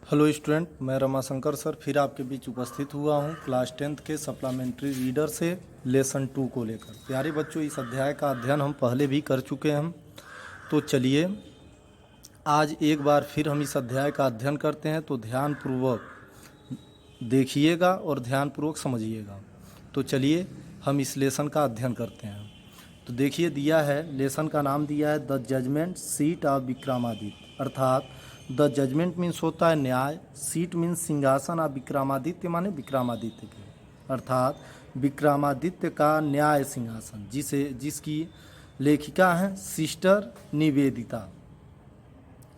Hello student, मैं Ramashankar sir फिर आपके बीच उपस्थित हुआ हूँ क्लास 10th के सप्लीमेंट्री रीडर से लेसन 2 को लेकर। प्यारे बच्चों, इस अध्याय का अध्ययन हम पहले भी कर चुके हैं, तो चलिए आज एक बार फिर हम इस अध्याय का अध्ययन करते हैं। तो ध्यानपूर्वक देखिएगा और ध्यानपूर्वक समझिएगा। तो चलिए हम इस लेसन का अध्ययन करते हैं। तो देखिए, दिया है, लेसन का नाम दिया है the judgement seat of Vikramaditya, अर्थात द जजमेंट मीन्स होता है न्याय, सीट मीन्स सिंहासन ऑफ विक्रमादित्य माने विक्रमादित्य के, अर्थात विक्रमादित्य का न्याय सिंहासन, जिसकी लेखिका हैं सिस्टर निवेदिता।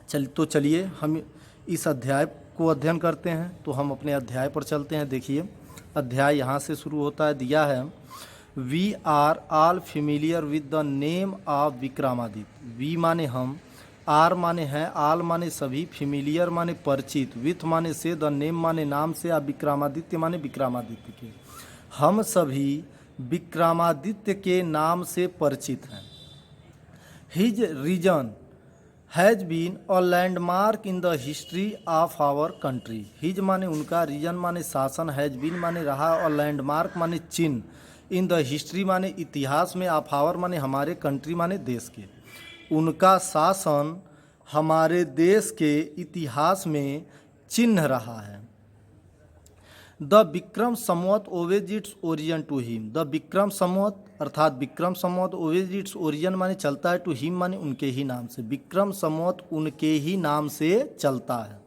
चलिए हम इस अध्याय को अध्ययन करते हैं। तो हम अपने अध्याय पर चलते हैं। देखिए, अध्याय यहाँ से शुरू होता है। दिया है we are all familiar with the name of Vikramaditya. We माने हम, आर माने हैं, आल माने सभी, फेमिलियर माने परिचित, विथ माने से, द नेम माने नाम से, आप विक्रमादित्य माने विक्रमादित्य के। हम सभी विक्रमादित्य के नाम से परिचित हैं। His reign has been a landmark in the history of our country. His माने उनका, रीजन माने शासन, हैज़ बीन माने रहा, और लैंडमार्क माने चिन्ह, इन द हिस्ट्री माने इतिहास में, ऑफ आवर माने हमारे, कंट्री माने देश के। उनका शासन हमारे देश के इतिहास में चिन्ह रहा है। The Vikram Samvat owes its origin to him. The Vikram Samvat अर्थात Vikram Samvat owes its origin माने चलता है, टू हिम माने उनके ही नाम से। विक्रम संवत उनके ही नाम से चलता है।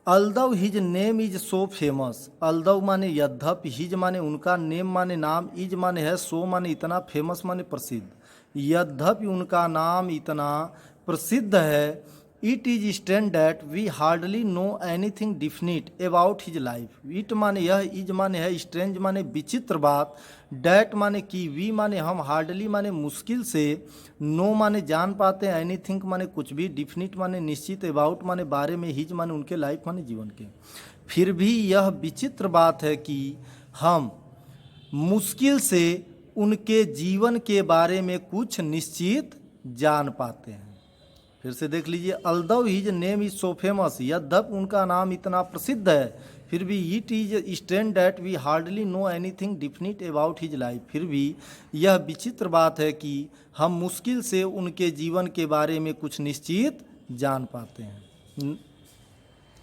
Although his name is so famous. Although माने यद्यपि, हिज माने उनका, नेम माने नाम, इज माने है, सो माने इतना, फेमस माने प्रसिद्ध। यद्यपि उनका नाम इतना प्रसिद्ध है, it is stand that we hardly know anything definite about his life. It माने यह, इज माने है, स्ट्रेंज माने विचित्र बात, डैट माने कि, वी माने हम, हार्डली माने मुश्किल से, नो माने जान पाते हैं, एनीथिंग माने कुछ भी, डिफिनिट माने निश्चित, अबाउट माने बारे में, हिज माने उनके, लाइफ माने जीवन के। फिर भी यह विचित्र बात है कि हम मुश्किल से उनके जीवन के बारे में कुछ निश्चित जान पाते हैं। फिर से देख लीजिए, although his name is so famous, यद्यप उनका नाम इतना प्रसिद्ध है, फिर भी it is stand that we hardly know anything definite about his life. फिर भी यह विचित्र बात है कि हम मुश्किल से उनके जीवन के बारे में कुछ निश्चित जान पाते हैं,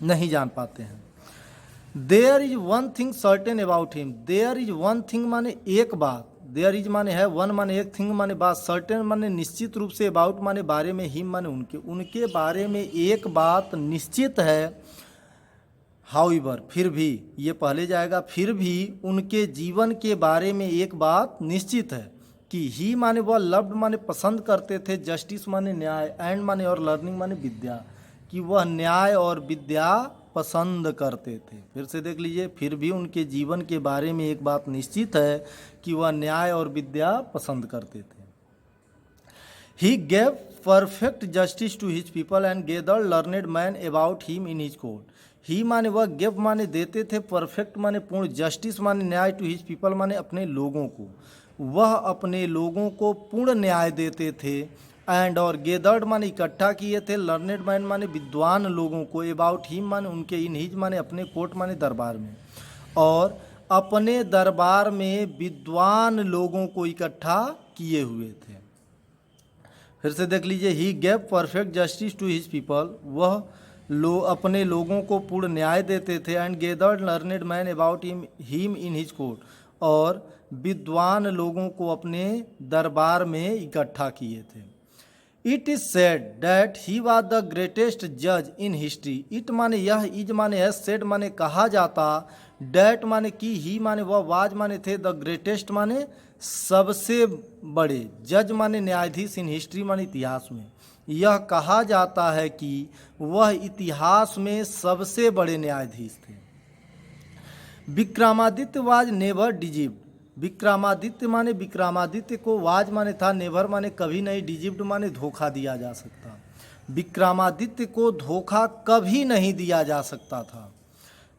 नहीं जान पाते हैं। There is one thing certain about him. There is one thing माने एक बात, देयर इज माने है, वन माने एक, थिंग माने बात, सर्टेन माने निश्चित रूप से, अबाउट माने बारे में, हिम माने उनके, उनके बारे में एक बात निश्चित है। हाउएवर फिर भी, ये पहले जाएगा, फिर भी उनके जीवन के बारे में एक बात निश्चित है कि ही माने वह, लव्ड माने पसंद करते थे, जस्टिस माने न्याय, एंड माने और, लर्निंग माने विद्या, कि वह न्याय और विद्या पसंद करते थे। फिर से देख लीजिए, फिर भी उनके जीवन के बारे में एक बात निश्चित है कि वह न्याय और विद्या पसंद करते थे। He gave perfect justice to his people and gather learned man about him in his court. He माने वह, गेव माने देते थे, परफेक्ट माने पूर्ण, जस्टिस माने न्याय, टू हिज पीपल माने अपने लोगों को, वह अपने लोगों को पूर्ण न्याय देते थे, एंड और गेदर्ड माने इकट्ठा किए थे, लर्नेड मैन माने विद्वान लोगों को, अबाउट हिम माने उनके, इन हिज माने अपने, कोर्ट माने दरबार में, और अपने दरबार में विद्वान लोगों को इकट्ठा किए हुए थे। फिर से देख लीजिए, he gave perfect justice to his people, वह अपने लोगों को पूर्ण न्याय देते थे, and gathered learned man about him in his court, और विद्वान लोगों को अपने दरबार में इकट्ठा किए थे। It is said that he was the greatest जज इन हिस्ट्री। इट माने यह, इज माने है, सेड माने कहा जाता, डैट माने कि, ही माने वह, वाज माने थे, द ग्रेटेस्ट माने सबसे बड़े, जज माने न्यायाधीश, इन हिस्ट्री माने इतिहास में, यह कहा जाता है कि वह इतिहास में सबसे बड़े न्यायाधीश थे। Vikramaditya was never deceived. Vikramaditya माने, विक्रमादित्य को, वाज माने था, नेवर माने कभी नहीं, डिजीव्ड माने धोखा दिया जा सकता। विक्रमादित्य को धोखा कभी नहीं दिया जा सकता था।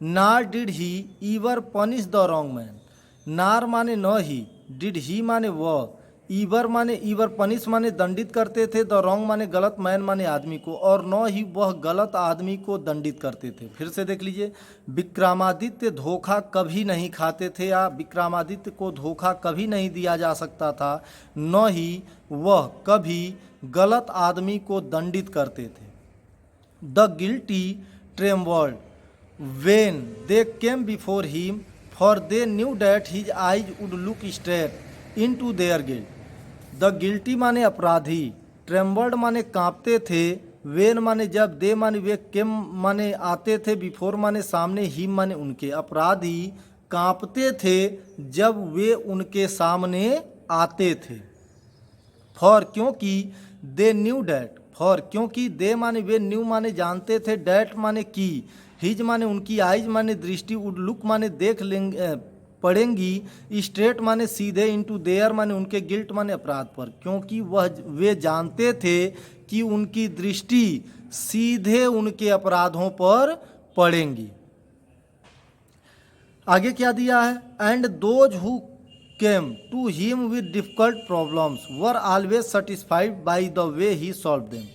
नार did he ईवर punish the wrong man. नार माने न ही, डिड ही माने वह, ईवर माने ईवर पनिश माने दंडित करते थे, द रॉन्ग माने गलत, मैन माने आदमी को, और न ही वह गलत आदमी को दंडित करते थे। फिर से देख लीजिए, विक्रमादित्य धोखा कभी नहीं खाते थे या विक्रमादित्य को धोखा कभी नहीं दिया जा सकता था, न ही वह कभी गलत आदमी को दंडित करते थे। The guilty trembled when they came before him, for they knew that his eyes would look straight into their guilt. The guilty माने अपराधी, ट्रेम्बल्ड माने कांपते थे, वेन माने जब, दे माने वे, केम माने आते थे, बिफोर माने सामने, हिम माने उनके। अपराधी कांपते थे जब वे उनके सामने आते थे। फॉर क्योंकि, दे न्यू डैट, फॉर क्योंकि, दे माने वे, न्यू माने जानते थे, डैट माने की, हिज माने उनकी, आइज माने दृष्टि, वुड लुक माने देख लेंगे पड़ेंगी, स्ट्रेट माने सीधे, इनटू देयर माने उनके, गिल्ट माने अपराध पर, क्योंकि वे जानते थे कि उनकी दृष्टि सीधे उनके अपराधों पर पड़ेंगी। आगे क्या दिया है, and those who came to him with difficult problems were always satisfied by the way he solved them.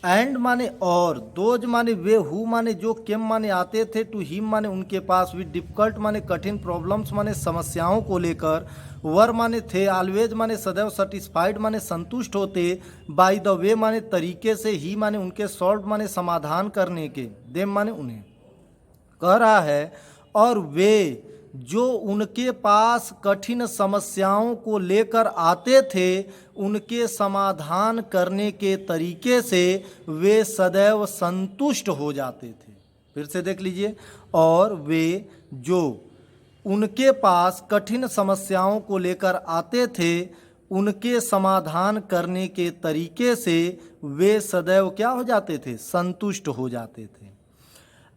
And माने और, दोज माने वे, हु माने जो, केम माने आते थे, टू हिम माने उनके पास, विद डिफिकल्ट माने कठिन, प्रॉब्लम्स माने समस्याओं को लेकर, वर माने थे, ऑलवेज माने सदैव, सेटिस्फाइड माने संतुष्ट होते, बाय द वे माने तरीके से, ही माने उनके, सॉल्व माने समाधान करने के, देम माने उन्हें। कह रहा है और वे जो उनके पास कठिन समस्याओं को लेकर आते थे, उनके समाधान करने के तरीके से वे सदैव संतुष्ट हो जाते थे। फिर से देख लीजिए, और वे जो उनके पास कठिन समस्याओं को लेकर आते थे, उनके समाधान करने के तरीके से वे सदैव क्या हो जाते थे, संतुष्ट हो जाते थे।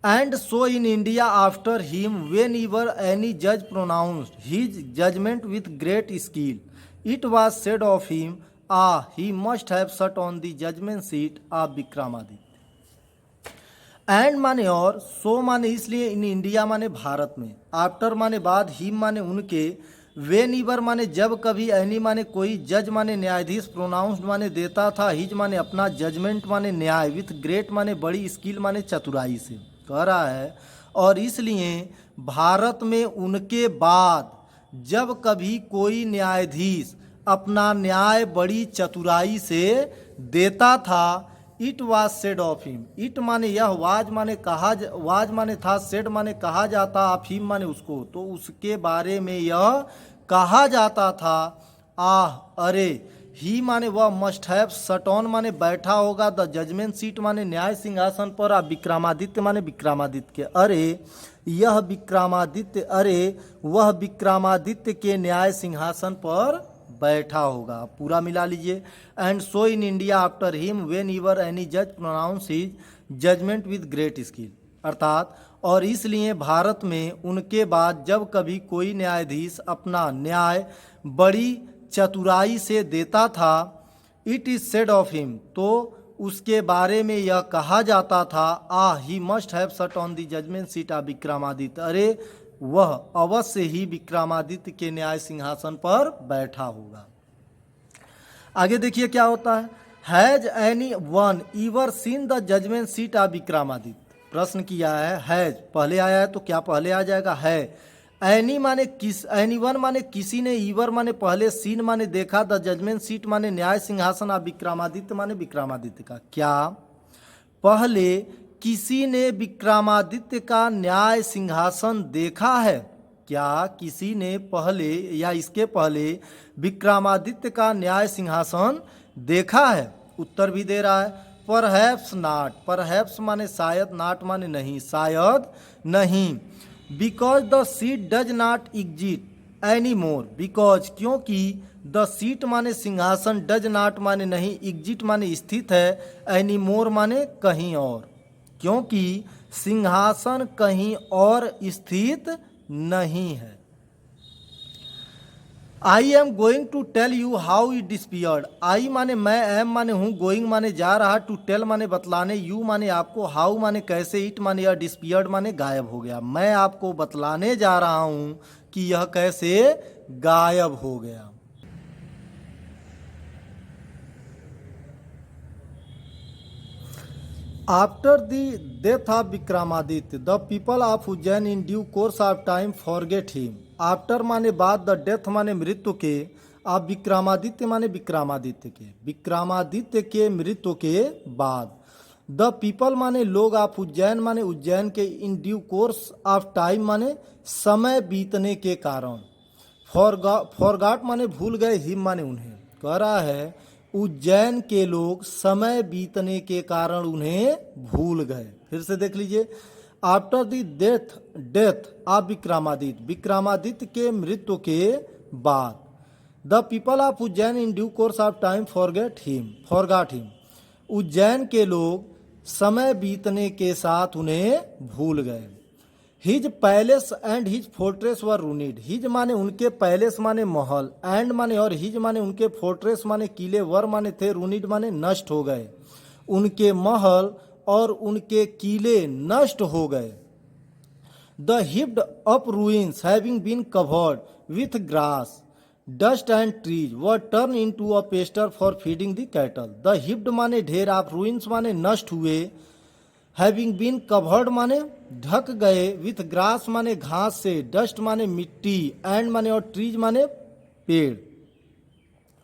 And so in India after him, whenever any judge pronounced his judgment with great skill, it was said of him, ah, he must have sat on the judgment seat of Vikramaditya. And माने और, सो माने इसलिए, in India माने भारत में, after माने बाद, him माने उनके, वेनिवर माने जब कभी, एनी माने कोई, जज माने न्यायाधीश, प्रोनाउंस्ड माने देता था, हिज माने अपना, जजमेंट माने न्याय, विथ ग्रेट माने बड़ी, स्किल माने चतुराई से। कह रहा है और इसलिए भारत में उनके बाद जब कभी कोई न्यायाधीश अपना न्याय बड़ी चतुराई से देता था, it was said of him, it माने यह, वाज माने कहा, वाज माने था, सेड माने कहा जाता, ऑफ हिम माने उसको, तो उसके बारे में यह कहा जाता था, आह अरे, ही माने वह, मस्ट हैव, सट ऑन माने बैठा होगा, द जजमेंट सीट माने न्याय सिंहासन पर, आ विक्रमादित्य माने विक्रमादित्य के, अरे यह विक्रमादित्य, अरे वह विक्रमादित्य के न्याय सिंहासन पर बैठा होगा। पूरा मिला लीजिए, and so in India after him whenever any जज pronounce his judgment with great skill, अर्थात और इसलिए भारत में उनके बाद जब कभी कोई न्यायाधीश अपना न्याय बड़ी चतुराई से देता था, it is said of him, तो उसके बारे में यह कहा जाता था, ah he must have sat on the judgement seat of Vikramaditya, अरे वह अवश्य ही विक्रमादित्य के न्याय सिंहासन पर बैठा होगा। आगे देखिए क्या होता है, has anyone ever seen the judgement seat of Vikramaditya, प्रश्न किया है, हैज पहले आया है तो क्या पहले आ जाएगा, है। एनी माने किस, एनी वन माने किसी ने, ईवर माने पहले, सीन माने देखा, द जजमेंट सीट माने न्याय सिंहासन, ऑफ विक्रमादित्य माने विक्रमादित्य का, क्या पहले किसी ने विक्रमादित्य का न्याय सिंहासन देखा है, क्या किसी ने पहले या इसके पहले विक्रमादित्य का न्याय सिंहासन देखा है। उत्तर भी दे रहा है, परहैप्स नॉट, परहैप्स माने शायद, नॉट माने नहीं, शायद नहीं, because the seat does not exist any more, because क्योंकि, द सीट माने सिंहासन, डज नॉट माने नहीं, एग्जिट माने स्थित है, एनी मोर माने कहीं और, क्योंकि सिंहासन कहीं और स्थित नहीं है। I am going to tell you how it disappeared, I माने मैं, एम माने हूँ, गोइंग माने जा रहा, टू टेल माने बतलाने, यू माने आपको, हाउ माने कैसे, इट माने यह, डिस्पियर्ड माने गायब हो गया। मैं आपको बतलाने जा रहा हूँ कि यह कैसे गायब हो गया। After the death of Vikramaditya, the people of Ujjain in due course of time forget him. After माने बाद, द डेथ माने मृत्यु के, आप विक्रमादित्य माने विक्रमादित्य के मृत्यु के बाद, द पीपल माने लोग, आप उज्जैन माने उज्जैन के, इन ड्यू कोर्स ऑफ टाइम माने समय बीतने के कारण, फॉरगॉट माने भूल गए, हिम माने उन्हें, कह रहा है उज्जैन के लोग समय बीतने के कारण उन्हें भूल गए। फिर से देख लीजिए, after the death of Vikramaditya के मृत्यु के बाद, the people of Ujjain in due course of time forgot him, Ujjain के लोग समय बीतने के साथ उन्हें भूल गए। His palace and his fortress were ruined, his माने उनके, पैलेस माने महल, एंड माने और, हिज माने उनके, फोर्ट्रेस माने किले, वर माने थे, रूनिड माने नष्ट हो गए, उनके महल और उनके किले नष्ट हो गए। The heaped up ruins having been covered with grass, dust and trees were turned into a pasture for feeding the cattle. The heaped माने ढेर, आप रूइंस माने नष्ट हुए, हैविंग बीन कवर्ड माने ढक गए, विथ ग्रास माने घास से, डस्ट माने मिट्टी, एंड माने और, ट्रीज माने पेड़।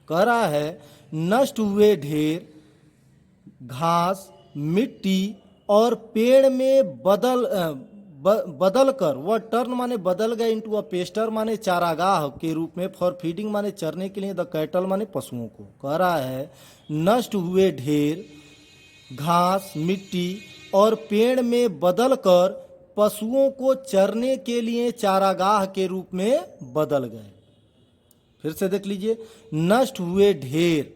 कह रहा है नष्ट हुए ढेर, घास, मिट्टी और पेड़ में बदल कर, वह टर्न माने बदल गए, इनटू अ पेस्टर माने चारागाह के रूप में, फॉर फीडिंग माने चरने के लिए, द कैटल माने पशुओं को। कह रहा है नष्ट हुए ढेर, घास, मिट्टी और पेड़ में बदल कर पशुओं को चरने के लिए चारागाह के रूप में बदल गए। फिर से देख लीजिए, नष्ट हुए ढेर,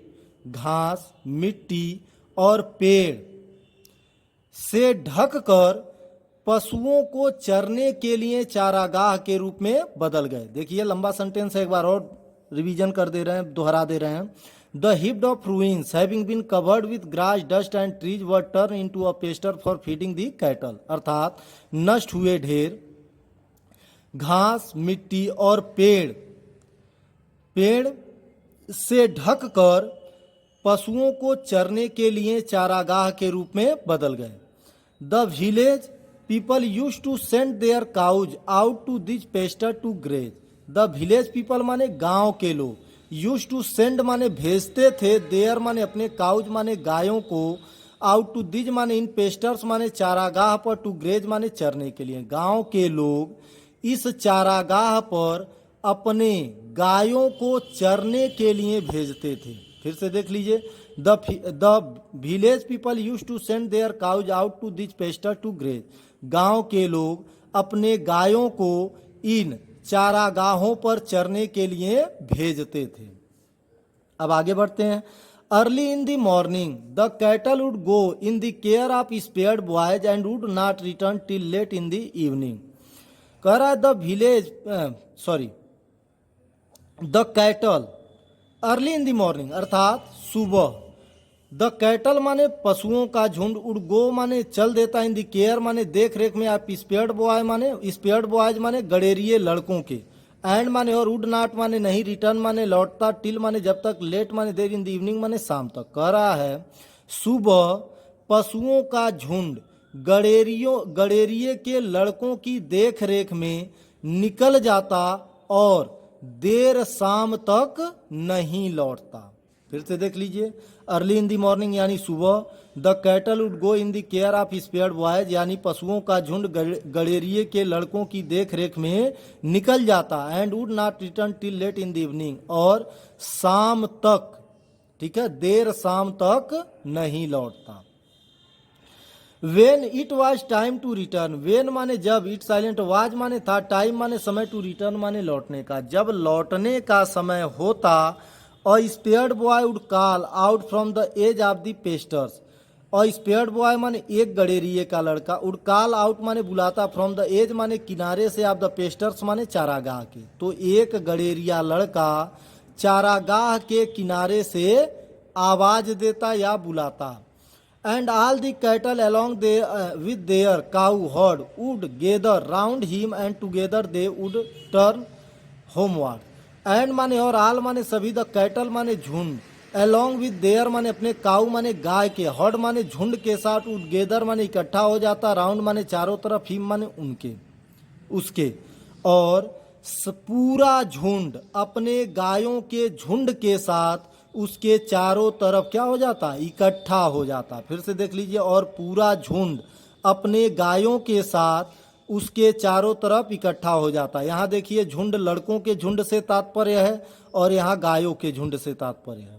घास, मिट्टी और पेड़ से ढक कर पशुओं को चरने के लिए चारागाह के रूप में बदल गए। देखिए लंबा सेंटेंस है, एक बार और रिवीजन कर दे रहे हैं, दोहरा दे रहे हैं। The heaped of ruins having been covered with grass, dust and trees were turned into a pasture for feeding the cattle। अर्थात नष्ट हुए ढेर, घास, मिट्टी और पेड़ से ढक कर पशुओं को चरने के लिए चारागाह के रूप में बदल गए। The village people used to send their cows out to this pasture to graze। The village people माने गांव के लोग, यूज टू सेंड माने भेजते थे, देयर माने अपने, काउज माने गायों को, आउट टू दिज माने इन, पेस्टर्स माने चारागाह पर, टू ग्रेज माने चरने के लिए। गांव के लोग इस चारागाह पर अपने गायों को चरने के लिए भेजते थे। फिर से देख लीजिए, the village people used to send their cows out to this pasture to graze. गांव के लोग अपने गायों को इन चारागाहों पर चरने के लिए भेजते थे। अब आगे बढ़ते हैं। Early in the morning the cattle would go in the care of shepherd boys and would not return till late in the evening. कह रहा है the cattle early in the morning, अर्थात सुबह, द कैटल माने पशुओं का झुंड, उड गो माने चल देता, इन दी केयर माने देख रेख में, आप स्पेयर्ड बॉयज माने गडेरिए लड़कों के, एंड माने और, उड नॉट माने नहीं, रिटर्न माने लौटता, टिल माने जब तक, लेट माने देर, इन द इवनिंग माने शाम तक। कह रहा है सुबह पशुओं का झुंड गडेरिए के लड़कों की देख रेख में निकल जाता और देर शाम तक नहीं लौटता। फिर से देख लीजिए, अर्ली इन दी मॉर्निंग यानी सुबह, the cattle would go in the care of shepherd boys यानी पशुओं का झुंड गडेरिए के लड़कों की देख रेख में निकल जाता, and would not return till late in the evening, और शाम तक, ठीक है, देर शाम तक नहीं लौटता। When it was time to return, when माने जब, इट साइलेंट, वाज माने था, टाइम माने समय, टू रिटर्न माने लौटने का, जब लौटने का समय होता, और shepherd boy would call out from the edge of the pastures, और स्पेयर्ड बॉय माने एक गडेरिए का लड़का, वुड कॉल आउट माने बुलाता, फ्रॉम द एज माने किनारे से, ऑफ द पेस्टर्स माने चारागाह के, तो एक गडेरिया लड़का चारागाह के किनारे से आवाज देता या बुलाता। And all the cattle along with their cow herd would gather round him and together they would turn homeward. And माने और, आल माने सभी, द कैटल माने झुंड, along with their माने अपने काऊ माने गाय के, हर्ड माने झुंड के साथ, टुगेदर माने इकट्ठा हो जाता, राउंड माने चारों तरफ, हिम माने उनके उसके, और पूरा झुंड अपने गायों के झुंड के साथ उसके चारों तरफ क्या हो जाता, इकट्ठा हो जाता। फिर से देख लीजिए, और पूरा झुंड अपने गायों के साथ उसके चारों तरफ इकट्ठा हो जाता। यहाँ देखिए झुंड लड़कों के झुंड से तात्पर्य है और यहाँ गायों के झुंड से तात्पर्य है।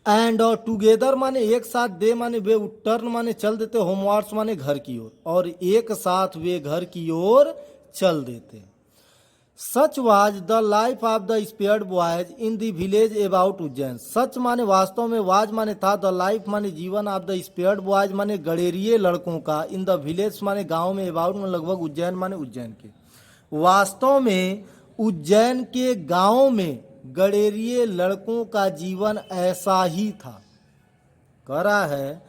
एंड और टुगेदर माने एक साथ, दे माने वे टर्न माने चल देते, होमवार्ड्स माने घर की ओर, और एक साथ वे घर की ओर चल देते। Such was the life of the shepherd boys in the village about Ujjain. Such माने वास्तव में, वाज माने था, द लाइफ माने जीवन, ऑफ द स्पेयर्ड बॉयज माने गडेरिए लड़कों का, इन द विलेज माने गांव में, अबाउट में लगभग, उज्जैन माने उज्जैन के। वास्तव में उज्जैन के गांव में गडेरिए लड़कों का जीवन ऐसा ही था। कह रहा है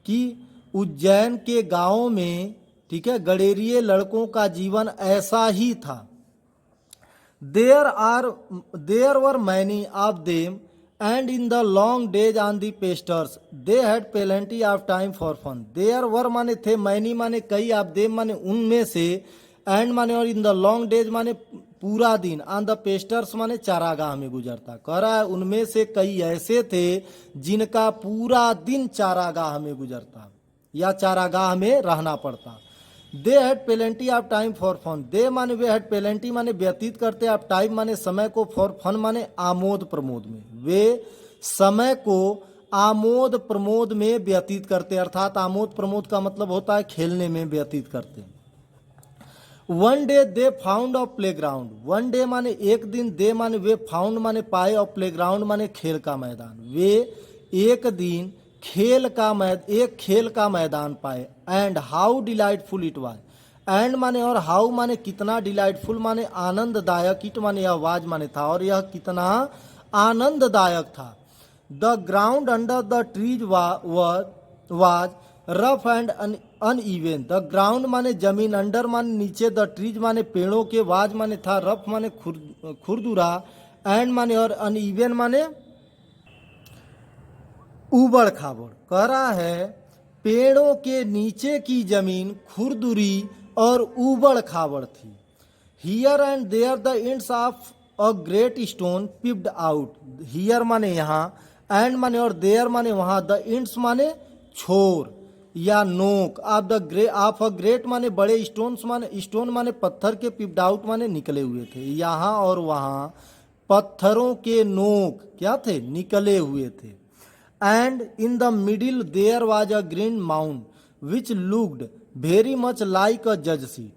कि उज्जैन के गांव में, ठीक है, गडेरिए लड़कों का जीवन ऐसा ही था। There were many of them, and in the long days on the pastures, they had plenty of time for fun. There were माने थे, many माने कई, of them माने उनमें से, and माने और in the long days माने पूरा दिन, on the pastures माने चारागाह में गुजरता। कह रहा है उनमें से कई ऐसे थे जिनका पूरा दिन चारागाह में गुजरता या चारागाह में रहना पड़ता। They had plenty of time for fun, they माने वे, हैड पेलेंटी माने व्यतीत करते, ऑफ टाइम माने समय को, फॉर फन माने आमोद प्रमोद में, वे समय को आमोद प्रमोद में व्यतीत करते, अर्थात आमोद प्रमोद का मतलब होता है खेलने में व्यतीत करते। One day they found of play ground, one day माने एक दिन, दे माने वे, फाउंड माने पाए, और प्ले ग्राउंड माने खेल का मैदान। वे एक दिन एक खेल का मैदान पाए। And how delightful it was, and माने और हाउ माने कितना, डिलाइटफुल माने आनंददायक, इट माने यह वाज माने था, और यह कितना आनंददायक था। The ground under the trees was rough and uneven, the ground माने जमीन, अंडर माने नीचे, द ट्रीज माने पेड़ों के, वाज माने था, रफ माने खुरदुरा, एंड माने और अनइवन माने उबड़ खाबड़। कह रहा है पेड़ों के नीचे की जमीन खुरदुरी और उबड़ खाबड़ थी। Here and there the ends of a great stone peeped out, here माने यहाँ, एंड माने और देयर माने वहाँ, द एंड्स माने छोर या नोक, ऑफ अ ग्रेट माने बड़े, स्टोन माने पत्थर के, पिप्ड आउट माने निकले हुए थे। यहाँ और वहाँ पत्थरों के नोक क्या थे, निकले हुए थे। And in the middle there was a green mound which looked very much like a judge seat.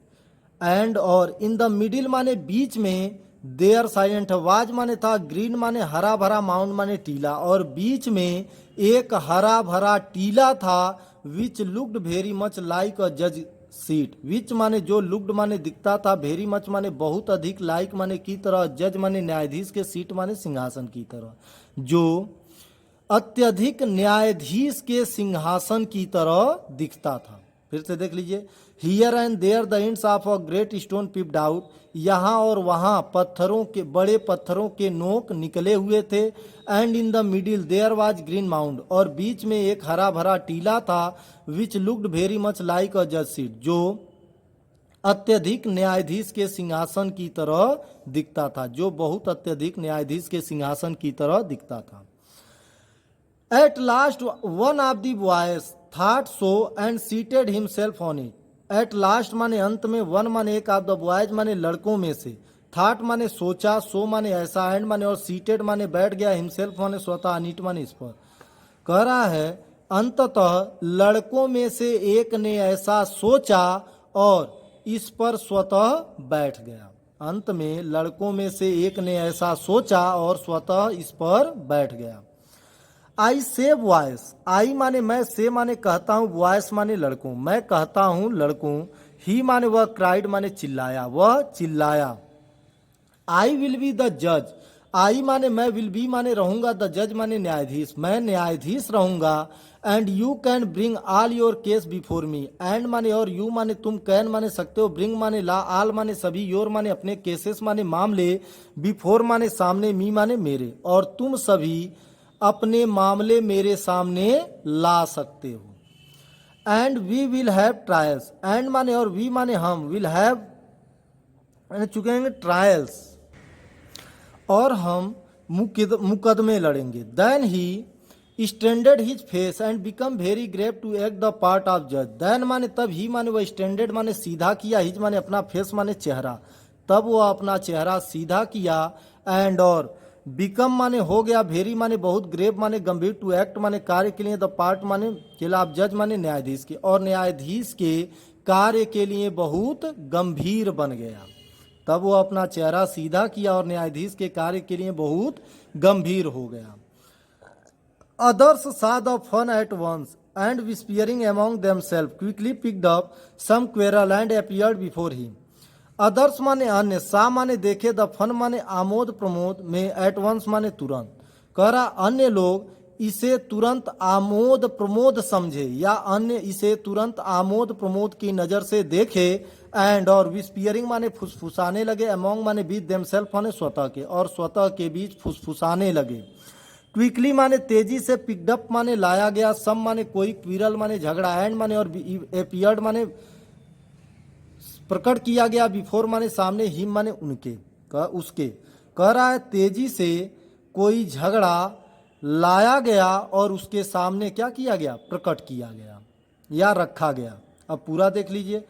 And और in the middle माने बीच में, there साइलेंट, was माने था, ग्रीन माने हरा भरा, माउंड माने टीला, और बीच में एक हरा भरा टीला था। which looked very much like a judge seat, which माने जो, looked माने दिखता था, very much माने बहुत अधिक, like माने की तरह, जज माने न्यायाधीश के, सीट माने सिंहासन की तरह, जो अत्यधिक न्यायाधीश के सिंहासन की तरह दिखता था। फिर से देख लीजिए, here and there the ends of a great stone peeped out, यहाँ और वहाँ पत्थरों के, बड़े पत्थरों के नोक निकले हुए थे। And in the middle there was green mound, और बीच में एक हरा भरा टीला था। Which looked very much like a जज सीट, जो अत्यधिक न्यायाधीश के सिंहासन की तरह दिखता था, जो बहुत अत्यधिक न्यायाधीश के सिंहासन की तरह दिखता था। At last one of the boys thought so and seated himself on it. At last माने अंत में, one माने एक, of the boys माने लड़कों में से, thought माने सोचा, so माने ऐसा, and माने और, seated माने बैठ गया, himself माने स्वतः, on it माने इस पर। कह रहा है अंततः लड़कों में से एक ने ऐसा सोचा और इस पर स्वतः बैठ गया। अंत में लड़कों में से एक ने ऐसा सोचा और स्वतः इस पर बैठ गया। आई से वॉयस, आई माने मैं, से माने कहता हूँ, वॉयस माने लड़कों, मैं कहता हूँ लड़कों। ही माने वह, क्राइड माने चिल्लाया, वह चिल्लाया। आई विल बी द जज, आई माने मैं, विल बी माने रहूंगा, द जज माने न्यायाधीश, मैं न्यायाधीश रहूंगा। And you can bring all your case before me, and माने और, यू माने तुम, कैन माने सकते हो, ब्रिंग माने ला, ऑल माने सभी, योर माने अपने, केसेस माने मामले, बिफोर माने सामने, मी माने मेरे, और तुम सभी अपने मामले मेरे सामने ला सकते हो। And we will have trials, and माने और वी माने हम, विल हैव चुकेंगे ट्रायल्स, और हम मुकदमे लड़ेंगे। Then he straightened his face and become very grave to act the part of जज। देन माने तब, ही माने वह, स्टैंडर्ड माने सीधा किया, हिज माने अपना, फेस माने चेहरा, तब वो अपना चेहरा सीधा किया, एंड और बिकम माने हो गया, वेरी माने बहुत, ग्रेव माने गंभीर, टू एक्ट माने कार्य के लिए, द पार्ट माने खिलाफ, जज माने न्यायाधीश के, और न्यायाधीश के कार्य के लिए बहुत गंभीर बन गया। तब वो अपना चेहरा सीधा किया और न्यायाधीश के कार्य के लिए बहुत गंभीर हो गया। Others saw the fun at once, and whispering among themselves quickly picked up some quarrel and appeared before him. Others माने अन्य, सा माने देखे, द फन माने आमोद प्रमोद में, एट वंस माने तुरंत, कह रहा अन्य लोग इसे तुरंत आमोद प्रमोद समझे, या अन्य इसे तुरंत आमोद प्रमोद की नज़र से देखे, एंड और विस्पियरिंग माने फुसफुसाने लगे, अमोंग माने बीच, देमसेल्फ माने स्वतः के, और स्वतः के बीच फुसफुसाने लगे। क्विकली माने तेजी से, पिकडअप माने लाया गया, सम माने कोई, क्विरल माने झगड़ा, एंड माने और एपियर्ड माने प्रकट किया गया, बिफोर माने सामने, हिम माने उनके, उसके, कह रहा है तेजी से कोई झगड़ा लाया गया और उसके सामने क्या किया गया, प्रकट किया गया या रखा गया। अब पूरा देख लीजिए।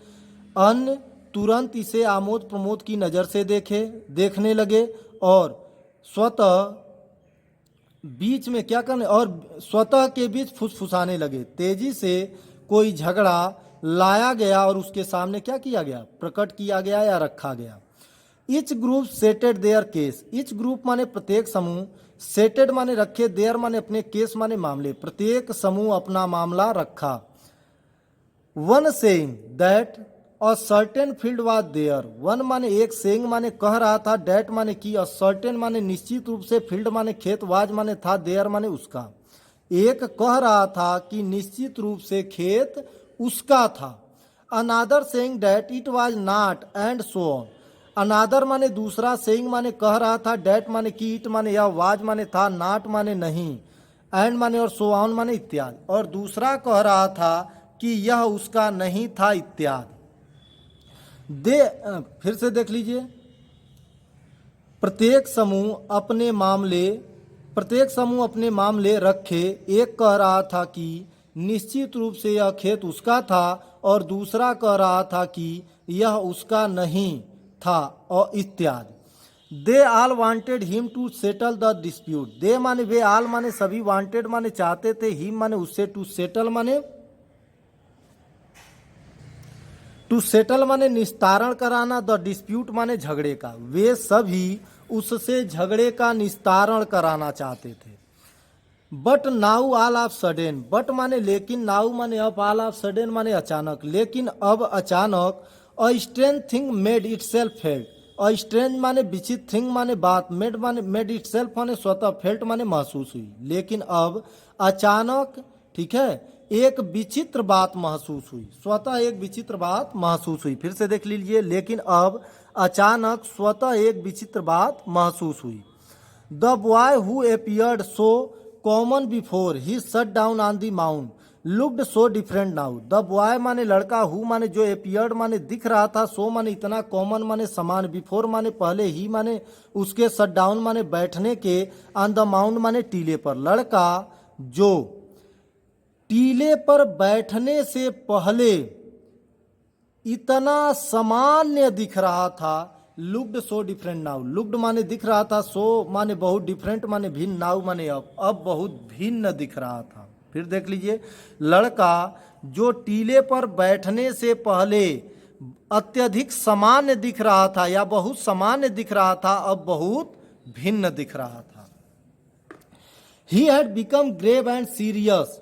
अन्य तुरंत इसे आमोद प्रमोद की नज़र से देखने लगे, और स्वतः बीच में क्या करने, और स्वतः के बीच फुसफुसाने लगे। तेजी से कोई झगड़ा लाया गया और उसके सामने क्या किया गया, प्रकट किया गया या रखा गया। Each group settled there case, each group माने प्रत्येक समूह, सेटेड माने रखे, देयर माने अपने, केस माने मामले, प्रत्येक समूह अपना मामला रखा। One saying that a certain field was there, one माने एक, सेइंग माने कह रहा था, डेट माने की, अ सर्टेन माने निश्चित रूप से, फील्ड माने खेत, वाज माने था, देयर माने उसका। एक कह रहा था कि निश्चित रूप से खेत उसका था। Another saying that it was not, and so on. Another माने दूसरा, सेइंग माने कह रहा था, डेट माने की, इट माने यह, वाज माने था, नॉट माने नहीं, एंड माने और सो ऑन माने इत्यादि। और दूसरा कह रहा था कि यह उसका नहीं था इत्यादि। फिर से देख लीजिए। प्रत्येक समूह अपने मामले रखे। एक कह रहा था कि निश्चित रूप से यह खेत उसका था, और दूसरा कह रहा था कि यह उसका नहीं था, और इत्यादि। They all wanted him to settle the dispute, they माने वे, ऑल माने सभी, वांटेड माने चाहते थे, हिम माने उससे, टू सेटल माने निस्तारण कराना, द डिस्प्यूट माने झगड़े का। वे सभी उससे झगड़े का निस्तारण कराना चाहते थे। But now all of sudden, but माने लेकिन, नाउ माने अब, ऑल ऑफ सडन माने अचानक, लेकिन अब अचानक, a strange thing made itself felt, a strange माने विचित्र, थिंग माने बात, मेड इटसेल्फ माने स्वतः, फेल्ट माने महसूस हुई। लेकिन अब अचानक, ठीक है, एक विचित्र बात महसूस हुई, स्वतः एक विचित्र बात महसूस हुई। फिर से देख लीजिए। लेकिन अब अचानक स्वतः एक विचित्र बात महसूस हुई। The boy who appeared so common before he shut down on the mount looked so different now. The boy माने लड़का, हु माने जो, अपीयर्ड माने दिख रहा था, सो माने इतना, कॉमन माने समान, बिफोर माने पहले, ही माने उसके, सट डाउन माने बैठने के, ऑन द माउंट माने टीले पर। लड़का जो टीले पर बैठने से पहले इतना सामान्य दिख रहा था, looked so different now, looked माने दिख रहा था, सो माने बहुत, डिफरेंट माने भिन्न, नाउ माने अब बहुत भिन्न दिख रहा था। फिर देख लीजिए। लड़का जो टीले पर बैठने से पहले अत्यधिक सामान्य दिख रहा था या बहुत सामान्य दिख रहा था, अब बहुत भिन्न दिख रहा था। He had become grave and serious,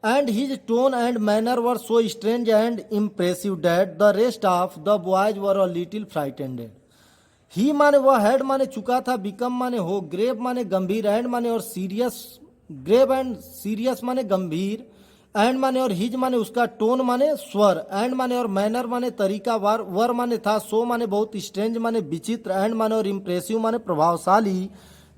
and his tone and manner were so strange and impressive that the rest of the boys were a little frightened. ही माने वह, हैड माने चुका था, बिकम माने हो, ग्रेव माने गंभीर, एंड माने और सीरियस, ग्रेव एंड सीरियस माने गंभीर, एंड माने और हिज माने उसका, टोन माने स्वर, एंड माने और मैनर माने तरीका, वर माने था, सो माने बहुत, स्ट्रेंज माने विचित्र, एंड माने और इम्प्रेसिव माने प्रभावशाली,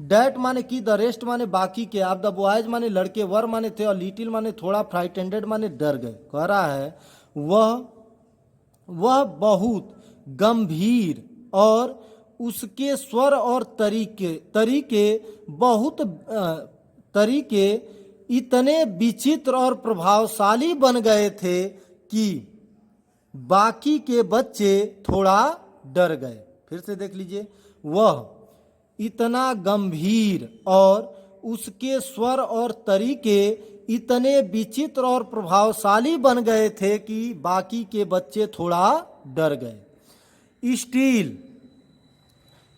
डैट माने की, द रेस्ट माने बाकी के, आप द बॉयज माने लड़के, वर माने थे और लिटिल माने थोड़ा, फ्राइटेंडेड माने डर गए। कह रहा है वह बहुत गंभीर और उसके स्वर और तरीके तरीके इतने विचित्र और प्रभावशाली बन गए थे कि बाकी के बच्चे थोड़ा डर गए। फिर से देख लीजिए, वह इतना गंभीर और उसके स्वर और तरीके इतने विचित्र और प्रभावशाली बन गए थे कि बाकी के बच्चे थोड़ा डर गए।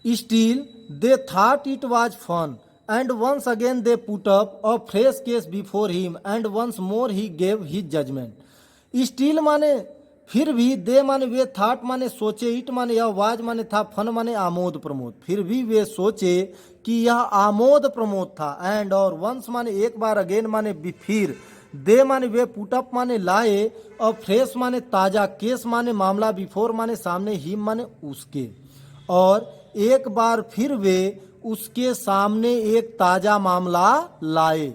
Still, they thought it was fun, and once again they put up a fresh case before him, and once more he gave his judgment. Still माने फिर भी, दे माने वे, थाट माने सोचे, इट माने यह, वाज माने था, फन माने आमोद प्रमोद। फिर भी वे सोचे कि यह आमोद प्रमोद था। एंड और वंस माने एक बार, अगेन माने फिर, दे माने वे, पुटअप माने लाए, और फ्रेश माने ताजा, केस माने मामला, बिफोर माने सामने, हिम माने उसके, और एक बार फिर वे उसके सामने एक ताजा मामला लाए।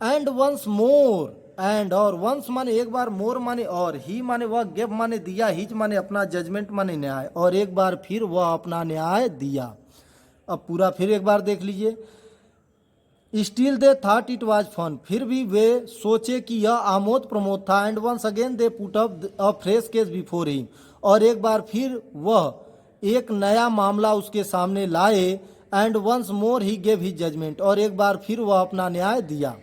एंड वंस मोर, एंड और वंस माने एक बार, मोर माने और, ही माने वह, गेव माने दिया, हिज माने अपना, जजमेंट माने न्याय, और एक बार फिर वह अपना न्याय दिया। अब पूरा फिर एक बार देख लीजिए। Still they thought it was fun, फिर भी वे सोचे कि यह आमोद प्रमोद था। And once again they put up a fresh case before him, और एक बार फिर वह एक नया मामला उसके सामने लाए। And once more he gave his judgment, और एक बार फिर वह अपना न्याय दिया।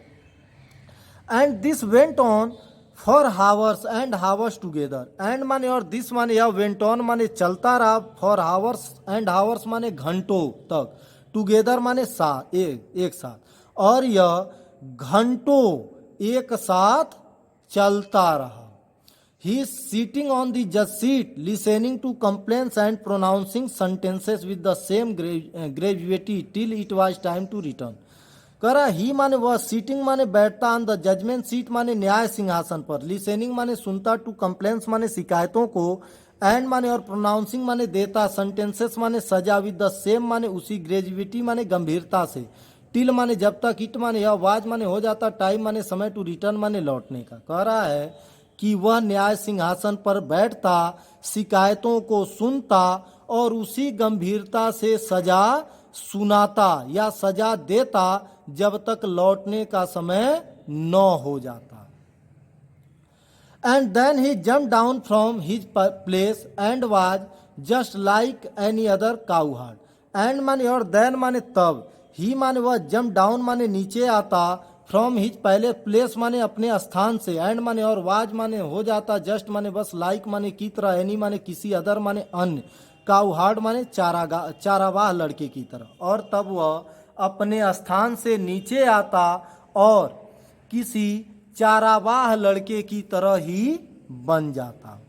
And this went on for hours and hours together. And माने और, दिस माने यह, वेंट ऑन माने चलता रहा, फॉर हावर्स एंड हावर्स माने घंटों तक, टुगेदर माने एक साथ, और यह घंटों एक साथ चलता रहा। He is sitting on the judge seat, listening to complaints and pronouncing sentences with the same gravity till it was time to return. कह रहा, ही माने वह, सीटिंग माने बैठता, ऑन द जजमेंट सीट माने न्याय सिंहासन पर, लिसनिंग माने सुनता, टू कंप्लेंट्स माने शिकायतों को, एंड माने और, प्रोनाउंसिंग माने देता, सेंटेंसेस माने सजा, विद द सेम माने उसी, ग्रेजुएटी माने गंभीरता से, टिल माने जब तक, इट माने यह, वाज माने हो जाता, टाइम माने समय, टू रिटर्न माने लौटने का। कह रहा है कि वह न्याय सिंहासन पर बैठता, शिकायतों को सुनता और उसी गंभीरता से सजा सुनाता या सजा देता जब तक लौटने का समय न हो जाता। And then he jump down from his place and was just like any other cowherd. And माने और, देन माने तब, ही माने वह, जम्प डाउन माने नीचे आता, फ्रॉम हिज पहले, प्लेस माने अपने स्थान से, एंड माने और, वाज माने हो जाता, जस्ट माने बस, लाइक माने की तरह, एनी माने किसी, अदर माने अन्य, काउहार्ड माने चारावाह लड़के की तरह। और तब वह अपने स्थान से नीचे आता और किसी चारावाह लड़के की तरह ही बन जाता।